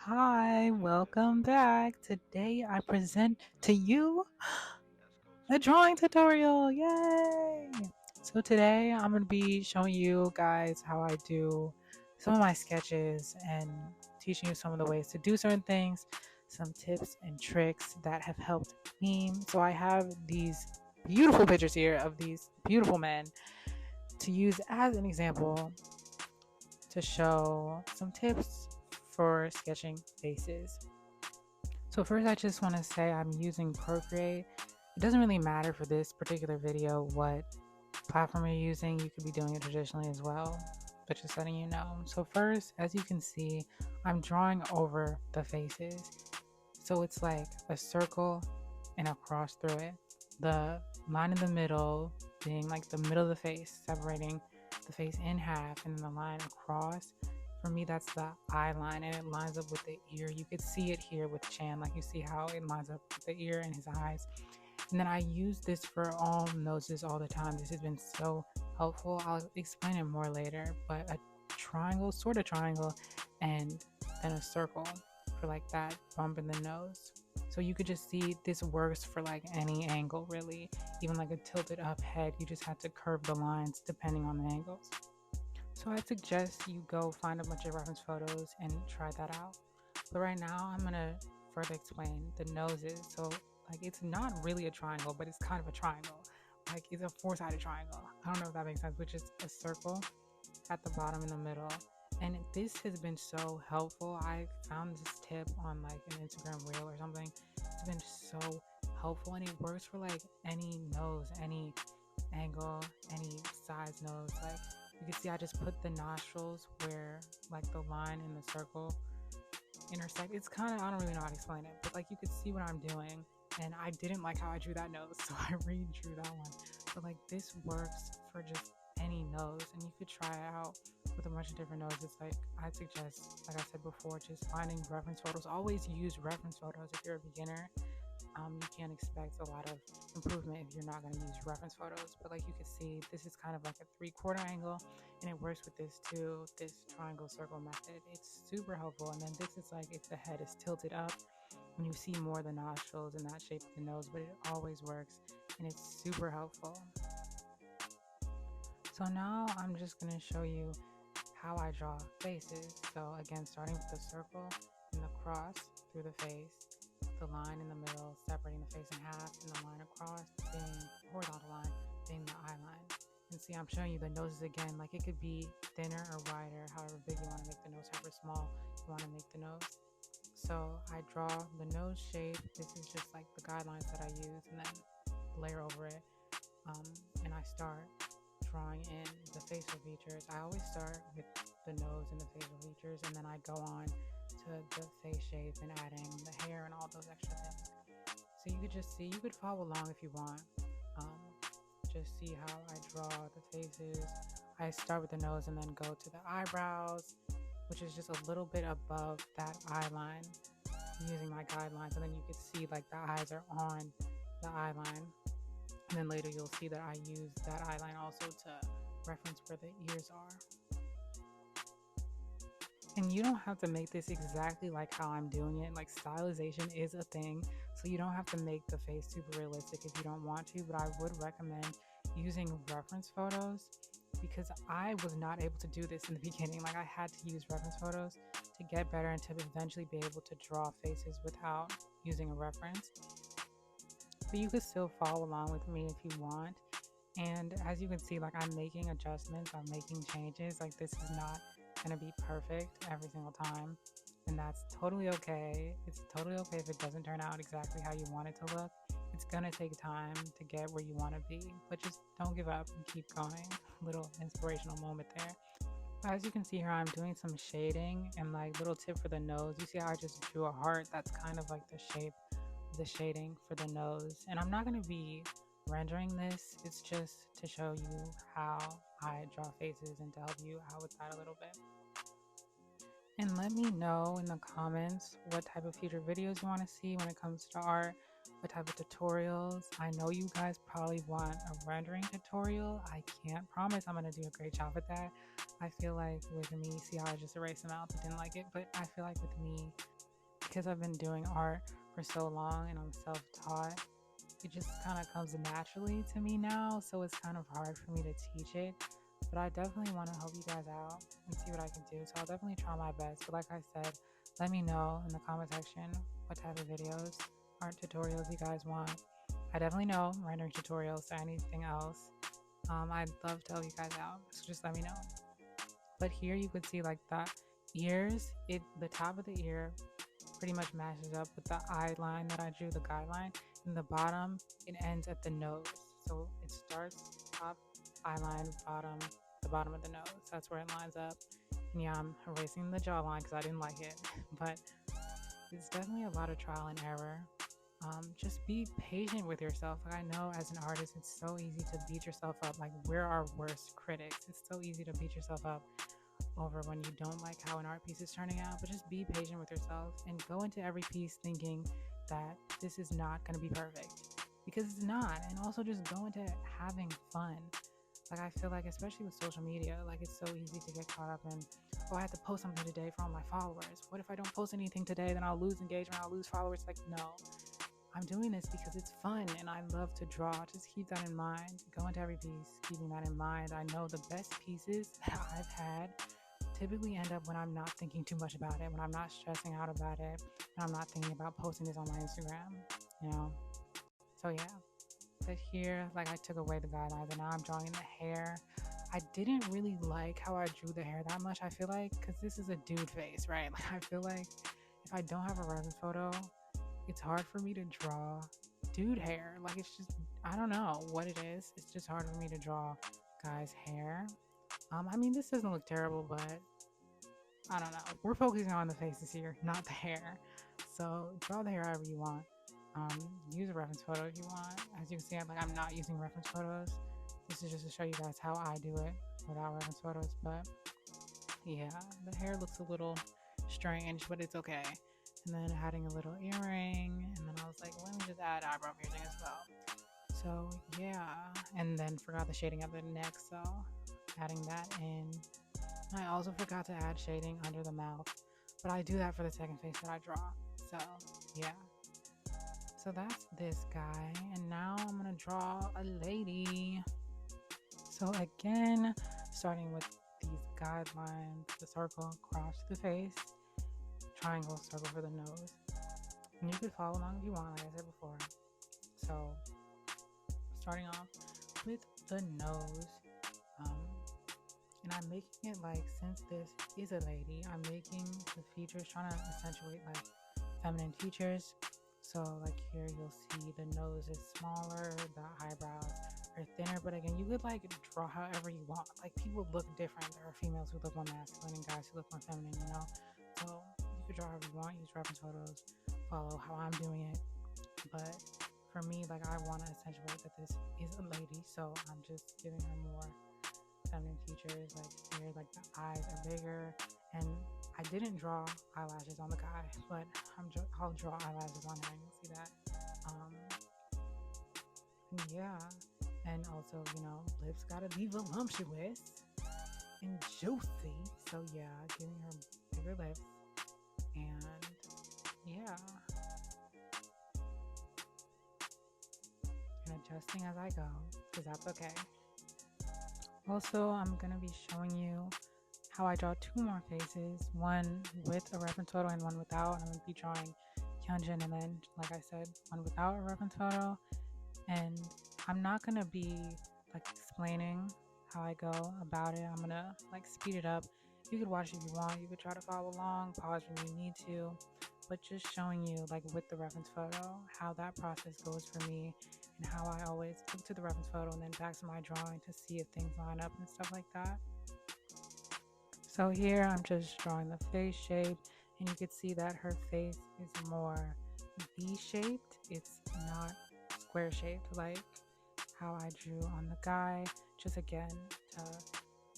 Hi, welcome back. Today I present to you a drawing tutorial. Yay! So today I'm going to be showing you guys how I do some of my sketches and teaching you some of the ways to do certain things, some tips and tricks that have helped me. So I have these beautiful pictures here of these beautiful men to use as an example to show some tips for sketching faces. So first I just want to say I'm using Procreate. It doesn't really matter for this particular video what platform you're using. You could be doing it traditionally as well, but just letting you know. So first, as you can see, I'm drawing over the faces. So it's like a circle and a cross through it. The line in the middle being like the middle of the face, separating the face in half, and then the line across. For me, that's the eye line, and it lines up with the ear. You could see it here with Chan, like you see how it lines up with the ear and his eyes. And then I use this for all noses all the time. This has been so helpful. I'll explain it more later, but a triangle, sort of triangle, and then a circle for like that bump in the nose. So you could just see this works for like any angle really, even like a tilted up head. You just have to curve the lines depending on the angles. So I suggest you go find a bunch of reference photos and try that out. But right now I'm gonna further explain the noses. So like it's not really a triangle, but it's kind of a triangle. Like it's a four-sided triangle. I don't know if that makes sense, which is a circle at the bottom in the middle. And this has been so helpful. I found this tip on like an Instagram reel or something. It's been so helpful and it works for like any nose, any angle, any size nose. Like you can see I just put the nostrils where like the line in the circle intersect. It's kind of, I don't really know how to explain it, but like you could see what I'm doing. And I didn't like how I drew that nose, so I redrew that one. But like this works for just any nose, and you could try it out with a bunch of different noses. Like I suggest, like I said before, just finding reference photos. Always use reference photos if you're a beginner. You can't expect a lot of improvement if you're not going to use reference photos. But like you can see, this is kind of like a 3/4 angle, and it works with this too, this triangle circle method. It's super helpful. And then this is like if the head is tilted up, when you see more of the nostrils and that shape of the nose, but it always works, and it's super helpful. So now I'm just going to show you how I draw faces. So again, starting with the circle and the cross through the face, the line in the middle separating the face in half, and the line across being horizontal line being the eye line. And see, I'm showing you the noses again. Like it could be thinner or wider, however big you want to make the nose, however small you want to make the nose. So I draw the nose shape. This is just like the guidelines that I use, and then layer over it. And I start drawing in the facial features. I always start with the nose and the facial features, and then I go on to the face shape and adding the hair and all those extra things. So you could just see, you could follow along if you want. Um, just see how I draw the faces. I start with the nose and then go to the eyebrows, which is just a little bit above that eye line, using my guidelines. And then you could see like the eyes are on the eye line. And then later you'll see that I use that eye line also to reference where the ears are. And you don't have to make this exactly like how I'm doing it. Like stylization is a thing, so you don't have to make the face super realistic if you don't want to, but I would recommend using reference photos because I was not able to do this in the beginning. Like I had to use reference photos to get better and to eventually be able to draw faces without using a reference. But you could still follow along with me if you want. And as you can see, like I'm making adjustments, I'm making changes. Like this is not gonna be perfect every single time. And that's totally okay. It's totally okay if it doesn't turn out exactly how you want it to look. It's gonna take time to get where you wanna be, but just don't give up and keep going. Little inspirational moment there. As you can see here, I'm doing some shading and like little tip for the nose. You see how I just drew a heart? That's kind of like the shape of the shading for the nose. And I'm not going to be rendering this. It's just to show you how I draw faces and to help you out with that a little bit. And let me know in the comments what type of future videos you want to see when it comes to art, what type of tutorials. I know you guys probably want a rendering tutorial. I can't promise I'm going to do a great job at that. I feel like with me, see how I just erased them out, I didn't like it, but I feel like with me, because I've been doing art for so long and I'm self-taught, it just kind of comes naturally to me now. So it's kind of hard for me to teach it. But I definitely want to help you guys out and see what I can do. So I'll definitely try my best. But like I said, let me know in the comment section what type of videos, art tutorials you guys want. I definitely know rendering tutorials or anything else. I'd love to help you guys out. So just let me know. But here you could see like the ears, the top of the ear pretty much matches up with the eye line that I drew, the guideline. In the bottom, it ends at the nose. So it starts top eye line, bottom, the bottom of the nose. That's where it lines up. And yeah, I'm erasing the jawline because I didn't like it. But it's definitely a lot of trial and error. Just be patient with yourself. Like, I know as an artist, it's so easy to beat yourself up. Like, we're our worst critics. It's so easy to beat yourself up over when you don't like how an art piece is turning out. But just be patient with yourself and go into every piece thinking that this is not going to be perfect, because it's not. And also just go into having fun. Like, I feel like, especially with social media, like, it's so easy to get caught up in, oh, I have to post something today for all my followers. What if I don't post anything today? Then I'll lose engagement, I'll lose followers. Like, no, I'm doing this because it's fun and I love to draw. Just keep that in mind. Go into every piece keeping that in mind. I know the best pieces that I've had typically end up when I'm not thinking too much about it, when I'm not stressing out about it, and I'm not thinking about posting this on my Instagram, you know? So yeah. But here, like, I took away the guidelines and now I'm drawing the hair. I didn't really like how I drew the hair that much, I feel like, because this is a dude face, right? Like, I feel like if I don't have a reference photo, it's hard for me to draw dude hair. Like, it's just, I don't know what it is. It's just hard for me to draw guys' hair. I mean, this doesn't look terrible, but I don't know. We're focusing on the faces here, not the hair. So draw the hair however you want. Use a reference photo if you want. As you can see, I'm not using reference photos. This is just to show you guys how I do it without reference photos. But yeah, the hair looks a little strange, but it's okay. And then adding a little earring, and then I was like, let me just add eyebrow piercing as well. So yeah, and then forgot the shading of the neck, so adding that in. I also forgot to add shading under the mouth, but I do that for the second face that I draw. So yeah. So that's this guy, and now I'm gonna draw a lady. So again, starting with these guidelines, the circle across the face, triangle, circle for the nose. And you could follow along if you want, like I said before. So starting off with the nose, and I'm making it like, since this is a lady, I'm making the features, trying to accentuate like feminine features. So like here you'll see the nose is smaller, the eyebrows are thinner, but again, you could like draw however you want. Like, people look different. There are females who look more masculine and guys who look more feminine, you know? So you could draw however you want, use reference photos, follow how I'm doing it. But for me, like, I want to accentuate that this is a lady, so I'm just giving her more feminine features. Like here, like the eyes are bigger, and I didn't draw eyelashes on the guy, but I'll draw eyelashes on her, and you'll see that. Yeah, and also, you know, lips gotta be voluptuous and juicy. So yeah, giving her bigger lips, and yeah, and adjusting as I go, because that's okay. Also, I'm gonna be showing you how I draw two more faces, one with a reference photo and one without. I'm gonna be drawing Hyunjin, and then, like I said, one without a reference photo. And I'm not gonna be like explaining how I go about it. I'm gonna like speed it up. You could watch it if you want. You could try to follow along, pause when you need to, but just showing you like with the reference photo how that process goes for me, and how I always look to the reference photo and then back to my drawing to see if things line up and stuff like that. So here I'm just drawing the face shape, and you can see that her face is more V-shaped. It's not square shaped like how I drew on the guy, just again to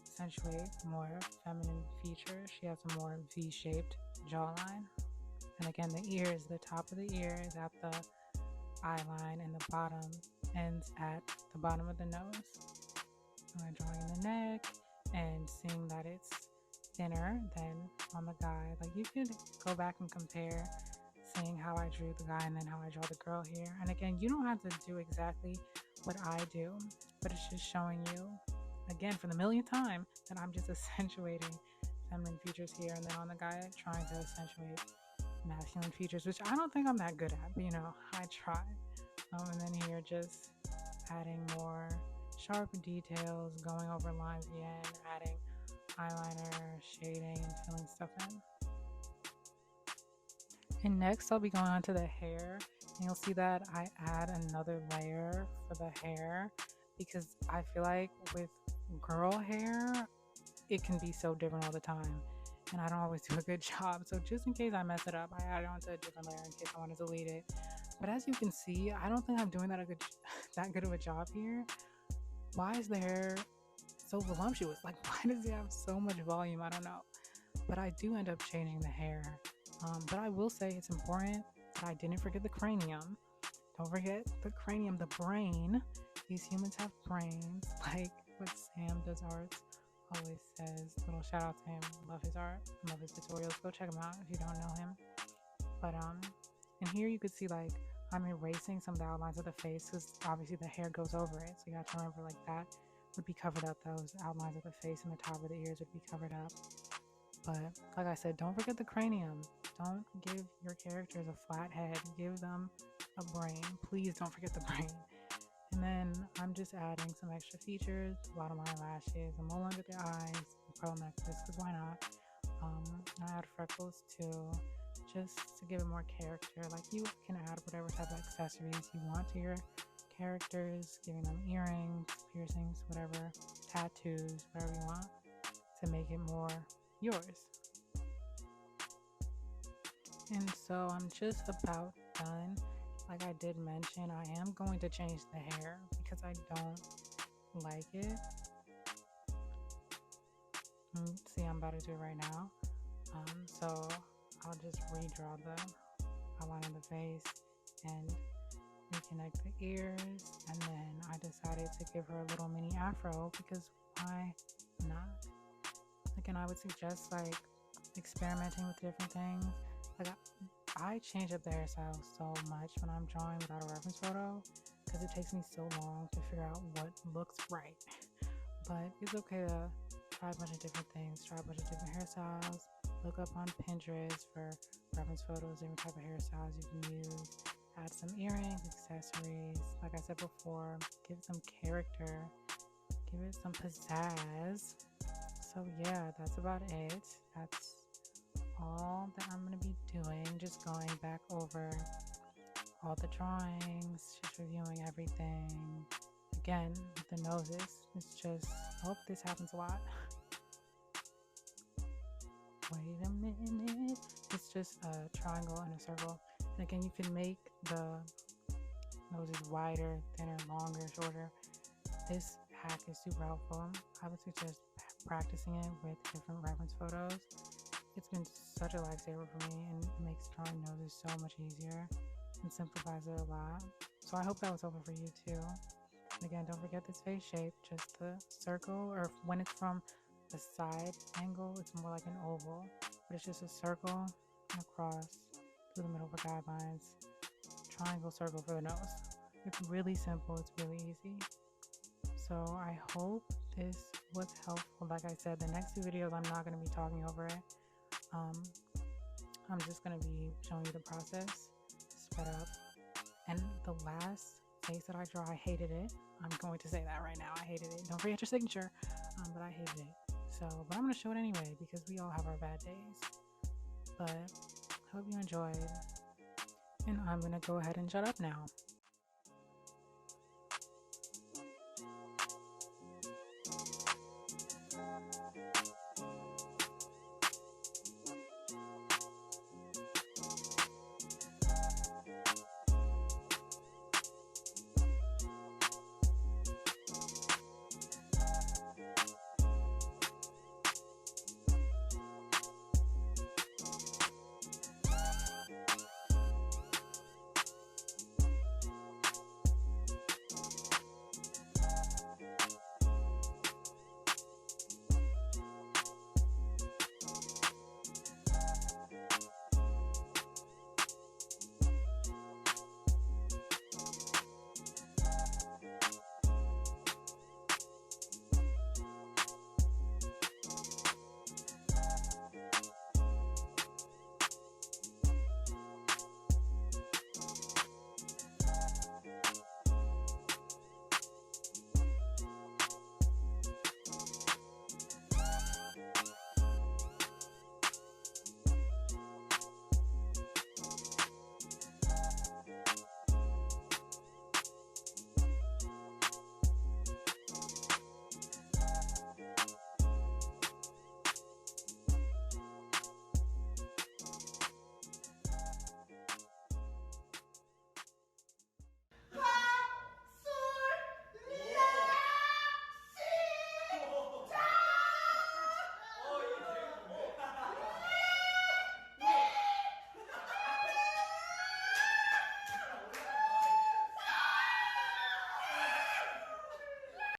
accentuate more feminine features. She has a more V-shaped jawline. And again, the ears, the top of the ear is at the eye line, and the bottom ends at the bottom of the nose. I'm drawing the neck and seeing that it's thinner than on the guy. Like, you could go back and compare seeing how I drew the guy and then how I draw the girl here. And again, you don't have to do exactly what I do, but it's just showing you, again, for the millionth time, that I'm just accentuating feminine features here, and then on the guy trying to accentuate masculine features, which I don't think I'm that good at, but I try. And then here just adding more sharp details, going over lines again, adding eyeliner, shading, and filling stuff in. And next I'll be going on to the hair, and you'll see that I add another layer for the hair because I feel like with girl hair it can be so different all the time, and I don't always do a good job. So just in case I mess it up, I add it onto a different layer in case I want to delete it. But as you can see, I don't think I'm doing that good of a job here. Why is the hair so voluptuous? Like, why does it have so much volume? I don't know. But I do end up changing the hair. But I will say it's important that I didn't forget the cranium. Don't forget the cranium, the brain. These humans have brains, like what Sam Does Arts always says. Little shout out to him. Love his art. Love his tutorials. Go check him out if you don't know him. But and here you could see like I'm erasing some of the outlines of the face because obviously the hair goes over it. So you got to remember like that would be covered up. Those outlines of the face and the top of the ears would be covered up. But like I said, don't forget the cranium. Don't give your characters a flat head. Give them a brain. Please don't forget the brain. And then I'm just adding some extra features, the bottom of my lashes, a mole under the eyes, a pearl necklace, because why not? I add freckles too, just to give it more character. Like you can add whatever type of accessories you want to your characters, giving them earrings, piercings, whatever, tattoos, whatever you want to make it more yours. And so I'm just about done. Like I did mention, I am going to change the hair because I don't like it. See, I'm about to do it right now. So I'll just redraw the outline of the face and reconnect the ears. And then I decided to give her a little mini afro because why not? Again, I would suggest like experimenting with different things. Like I change up the hairstyle so much when I'm drawing without a reference photo because it takes me so long to figure out what looks right. But it's okay to try a bunch of different things, try a bunch of different hairstyles, look up on Pinterest for reference photos, different type of hairstyles you can use, add some earrings, accessories, like I said before, give it some character, give it some pizzazz. So yeah, that's about it. That's all that I'm going to be doing, just going back over all the drawings, just reviewing everything. Again, with the noses, it's just, I hope this happens a lot. Wait a minute. It's just a triangle and a circle. And again, you can make the noses wider, thinner, longer, shorter. This hack is super helpful. I would suggest practicing it with different reference photos. It's been such a lifesaver for me and it makes drawing noses so much easier and simplifies it a lot. So I hope that was helpful for you too. And again, don't forget this face shape, just the circle, or when it's from the side angle, it's more like an oval, but it's just a circle and a cross through the middle for guidelines, triangle, circle for the nose. It's really simple, it's really easy. So I hope this was helpful. Like I said, the next two videos I'm not going to be talking over it. I'm just going to be showing you the process sped up. And the last face that I draw, I hated it. I'm going to say that right now. I hated it. Don't forget your signature. But I hated it. But I'm going to show it anyway because we all have our bad days. But hope you enjoyed. And I'm going to go ahead and shut up now.